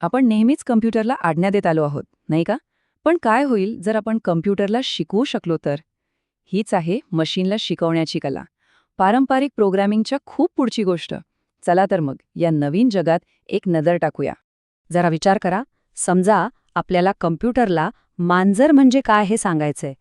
आपण नेहमीच कम्प्युटरला आज्ञा देत आलो आहोत, नाही का? पण काय होईल जर आपण कम्प्युटरला शिकवू शकलो तर? हीच आहे मशीनला शिकवण्याची कला. पारंपरिक प्रोग्रामिंगच्या खूप पुढची गोष्ट. चला तर मग या नवीन जगात एक नजर टाकूया. जरा विचार करा. समजा आपल्याला कम्प्युटरला मांजर म्हणजे काय हे सांगायचंय.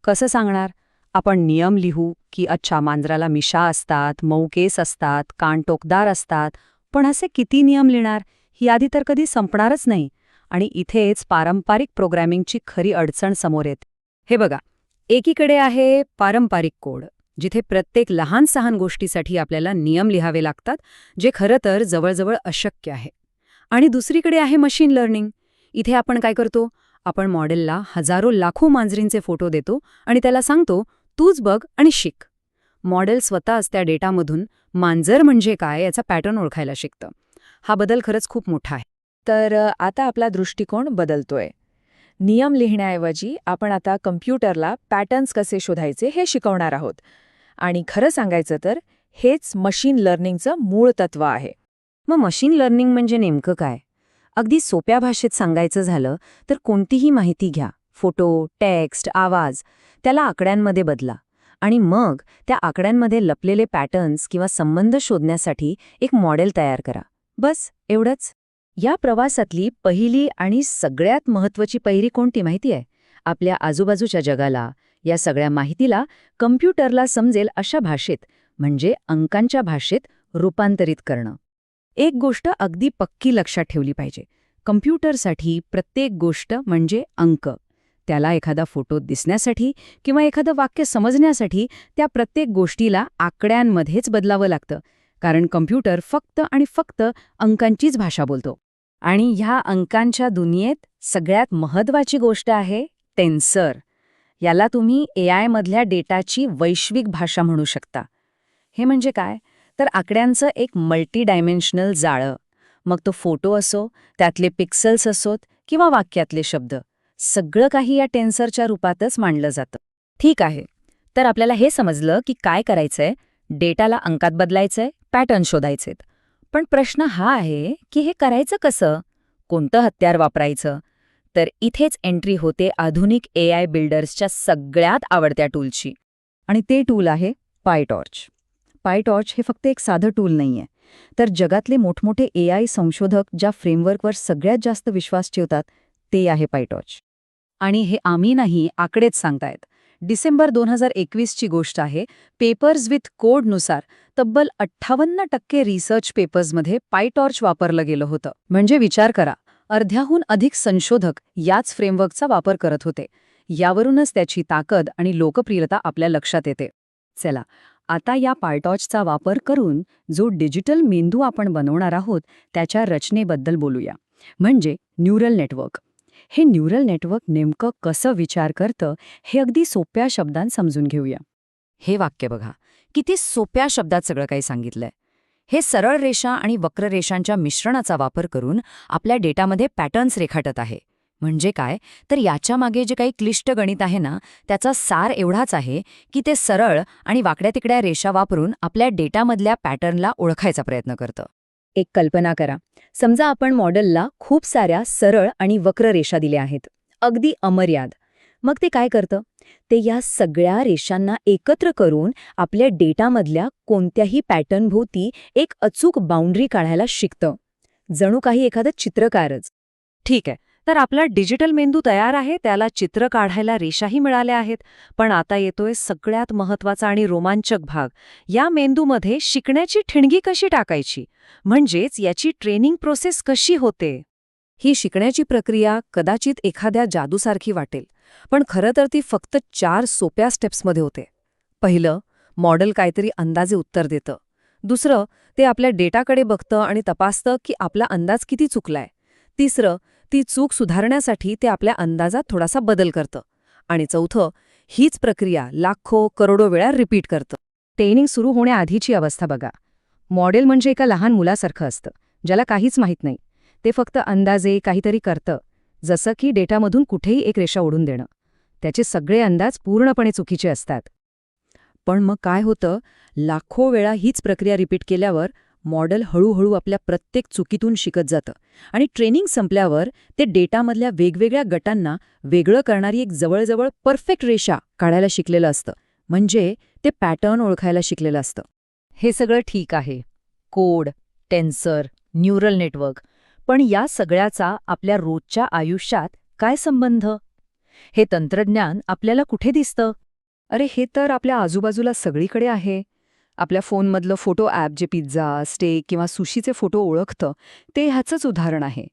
कसं सांगणार? आपण नियम लिहू की अच्छा मांजराला मिशा असतात, मऊ केस असतात, कान टोकदार असतात. पण असे किती नियम लिहिणार? ही आधी तर कधी संपणारच नाही. आणि इथेच पारंपरिक प्रोग्रॅमिंगची खरी अडचण समोर येते. हे बघा, एकीकडे आहे पारंपरिक कोड, जिथे प्रत्येक लहान सहान गोष्टीसाठी आपल्याला नियम लिहावे लागतात, जे खरं तर जवळजवळ अशक्य आहे. आणि दुसरीकडे आहे मशीन लर्निंग. इथे आपण काय करतो? आपण मॉडेलला हजारो लाखो मांजरींचे फोटो देतो आणि त्याला सांगतो, तूच बघ आणि शिक. मॉडेल स्वतःच त्या डेटामधून मांजर म्हणजे काय याचा पॅटर्न ओळखायला शिकतं. हा बदल खरंच खूप मोठा आहे. तर आता आपला दृष्टिकोन बदलतोय. नियम लिहिण्याऐवजी आपण आता कम्प्युटरला पॅटर्न्स कसे शोधायचे हे शिकवणार आहोत. आणि खरं सांगायचं तर हेच मशीन लर्निंगचं मूळ तत्व आहे. मग मशीन लर्निंग म्हणजे नेमकं काय? अगदी सोप्या भाषेत सांगायचं झालं तर कोणतीही माहिती घ्या, फोटो, टेक्स्ट, आवाज, त्याला आकड्यांमध्ये बदला आणि मग त्या आकड्यांमध्ये लपलेले पॅटर्न्स किंवा संबंध शोधण्यासाठी एक मॉडेल तयार करा. बस एवढंच. या प्रवासातली पहिली आणि सगळ्यात महत्त्वाची पायरी कोणती माहिती आहे? आपल्या आजूबाजूच्या जगाला, या सगळ्या माहितीला कम्प्युटरला समजेल अशा भाषेत, म्हणजे अंकांच्या भाषेत रूपांतरित करणं. एक गोष्ट अगदी पक्की लक्षात ठेवली पाहिजे. कम्प्युटरसाठी प्रत्येक गोष्ट म्हणजे अंक. त्याला एखादा फोटो दिसण्यासाठी किंवा एखादं वाक्य समजण्यासाठी त्या प्रत्येक गोष्टीला आकड्यांमध्येच बदलावं लागतं. कारण कम्प्युटर फक्त आणि फक्त अंकांचीच भाषा बोलतो. आणि ह्या अंकांच्या दुनियेत सगळ्यात महत्त्वाची गोष्ट आहे टेन्सर. याला तुम्ही AI मधल्या डेटाची वैश्विक भाषा म्हणू शकता. हे म्हणजे काय? तर आकड्यांचं एक मल्टी डायमेन्शनल जाळं. मग तो फोटो असो, त्यातले पिक्सेल्स असोत किंवा वाक्यातले शब्द, सगळं काही या टेन्सरच्या रूपातच मांडलं जातं. ठीक आहे, तर आपल्याला हे समजलं की काय करायचंय, डेटाला अंकात बदलायचंय, पॅटर्न शोधायचेत. पण प्रश्न हा आहे की हे करायचं कसं? कोणतं हत्यार वापरायचं? तर इथेच एंट्री होते आधुनिक AI बिल्डर्सच्या सगळ्यात आवडत्या टूलची. आणि ते टूल आहे पायटॉर्च. पायटॉर्च हे फक्त एक साधं टूल नाहीये, तर जगातले मोठमोठे AI संशोधक ज्या फ्रेमवर्कवर सगळ्यात जास्त विश्वास ठेवतात ते आहे पायटॉर्च. आणि हे आम्ही नाही, आकडेच सांगतायत. डिसेंबर 2021 ची गोष्ट आहे. पेपर्स विथ कोडनुसार तब्बल 58% रिसर्च पेपर्समध्ये पायटॉर्च वापरलं गेलं होतं. म्हणजे विचार करा, अर्ध्याहून अधिक संशोधक याच फ्रेमवर्कचा वापर करत होते. यावरूनच त्याची ताकद आणि लोकप्रियता आपल्या लक्षात येते. चला, आता या पायटॉर्चचा वापर करून जो डिजिटल मेंदू आपण बनवणार आहोत त्याच्या रचनेबद्दल बोलूया. म्हणजे न्यूरल नेटवर्क. हे न्यूरल नेटवर्क नेमकं कसं विचार करतं हे अगदी सोप्या शब्दांत समजून घेऊया. हे वाक्य बघा, किती सोप्या शब्दात सगळं काही सांगितलंय. हे सरळ रेषा आणि वक्ररेषांच्या मिश्रणाचा वापर करून आपल्या डेटामध्ये पॅटर्न्स रेखाटत आहे. म्हणजे काय? तर याच्या मागे जे काही क्लिष्ट गणित आहे ना, त्याचा सार एवढाच आहे की ते सरळ आणि वाकड्या तिकड्या रेषा वापरून आपल्या डेटामधल्या पॅटर्नला ओळखायचा प्रयत्न करतं. एक कल्पना करा. समजा आपण मॉडेलला खूप साऱ्या सरळ आणि वक्र रेषा दिल्या आहेत, अगदी अमर्याद. मग ते काय करतं? ते या सगळ्या रेषांना एकत्र करून आपल्या डेटामधल्या कोणत्याही पॅटर्नभोवती एक अचूक बाउंड्री काढायला शिकतं. जणू काही एखादं चित्रकारच. ठीक आहे, तर आपला डिजिटल मेंदू तयार आहे, त्याला चित्र काढायला रेषाही मिळाल्या आहेत. पण आता येतोय सगळ्यात महत्त्वाचा आणि रोमांचक भाग. या मेंदूमध्ये शिकण्याची ठिणगी कशी टाकायची? म्हणजेच याची ट्रेनिंग प्रोसेस कशी होते? ही शिकण्याची प्रक्रिया कदाचित एखाद्या जादूसारखी वाटेल, पण खरं तर ती फक्त 4 सोप्या स्टेप्समध्ये होते. पहिलं, मॉडेल काहीतरी अंदाजे उत्तर देतं. दुसरं, ते आपल्या डेटाकडे बघतं आणि तपासतं की आपला अंदाज किती चुकलाय. तिसरं, ती चूक सुधारण्यासाठी ते आपल्या अंदाजात थोडासा बदल करतं. आणि चौथं, हीच प्रक्रिया लाखो करोडो वेळा रिपीट करतं. ट्रेनिंग सुरू होण्याआधीची अवस्था बघा. मॉडेल म्हणजे एका लहान मुलासारखं असतं, ज्याला काहीच माहीत नाही. ते फक्त अंदाजे काहीतरी करतं, जसं की डेटामधून कुठेही एक रेषा ओढून देणं. त्याचे सगळे अंदाज पूर्णपणे चुकीचे असतात. पण मग काय होतं? लाखो वेळा हीच प्रक्रिया रिपीट केल्यावर मॉडेल हळूहळू आपल्या प्रत्येक चुकीतून शिकत जातं आणि ट्रेनिंग संपल्यावर ते डेटामधल्या वेगवेगळ्या गटांना वेगळं करणारी एक जवळजवळ परफेक्ट रेषा काढायला शिकलेलं असतं. म्हणजे ते पॅटर्न ओळखायला शिकलेलं असतं. हे सगळं ठीक आहे. Code, tensor, neural network. पण या सगळ्याचा आपल्या रोजच्या आयुष्यात काय संबंध? हे तंत्रज्ञान आपल्याला कुठे दिसतं? अरे हे तर आपल्या आजूबाजूला सगळीकडे आहे. आपल्या फोनमधलं फोटो ॲप जे पिझ्झा, स्टेक किंवा सुशीचे फोटो ओळखतं, ते ह्याचंच उदाहरण आहे.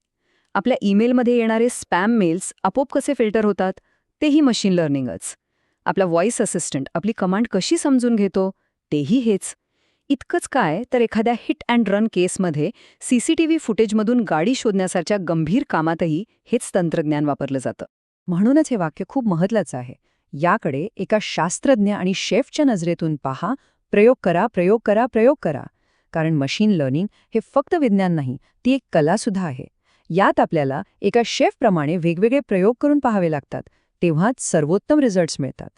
आपल्या ईमेलमध्ये येणारे स्पॅम मेल्स आपोआप कसे फिल्टर होतात, तेही मशीन लर्निंगच. आपला व्हॉइस असिस्टंट आपली कमांड कशी समजून घेतो, तेही हेच. इतकंच काय तर एखाद्या हिट अँड रन केसमध्ये सीसीटीव्ही फुटेजमधून गाडी शोधण्यासारख्या गंभीर कामातही हेच तंत्रज्ञान वापरलं जातं. म्हणूनच हे वाक्य खूप महत्त्वाचं आहे. याकडे एका शास्त्रज्ञ आणि शेफच्या नजरेतून पहा. प्रयोग करा, प्रयोग करा, प्रयोग करा. कारण मशीन लर्निंग हे फक्त विज्ञान नाही, ती एक कलासुद्धा आहे. यात आपल्याला एका शेफप्रमाणे वेगवेगळे प्रयोग करून पाहावे लागतात, तेव्हाच सर्वोत्तम रिझल्ट्स मिळतात.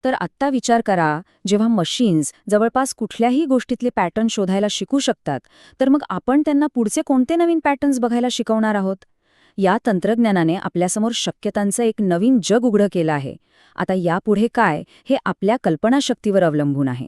तर आत्ता विचार करा, जेव्हा मशीन्स जवळपास कुठल्याही गोष्टीतले पॅटर्न शोधायला शिकू शकतात, तर मग आपण त्यांना पुढचे कोणते नवीन पॅटर्न्स बघायला शिकवणार आहोत? या तंत्रज्ञानाने आपल्यासमोर शक्यतांचं एक नवीन जग उघडं केलं आहे. आता यापुढे काय, हे आपल्या कल्पनाशक्तीवर अवलंबून आहे.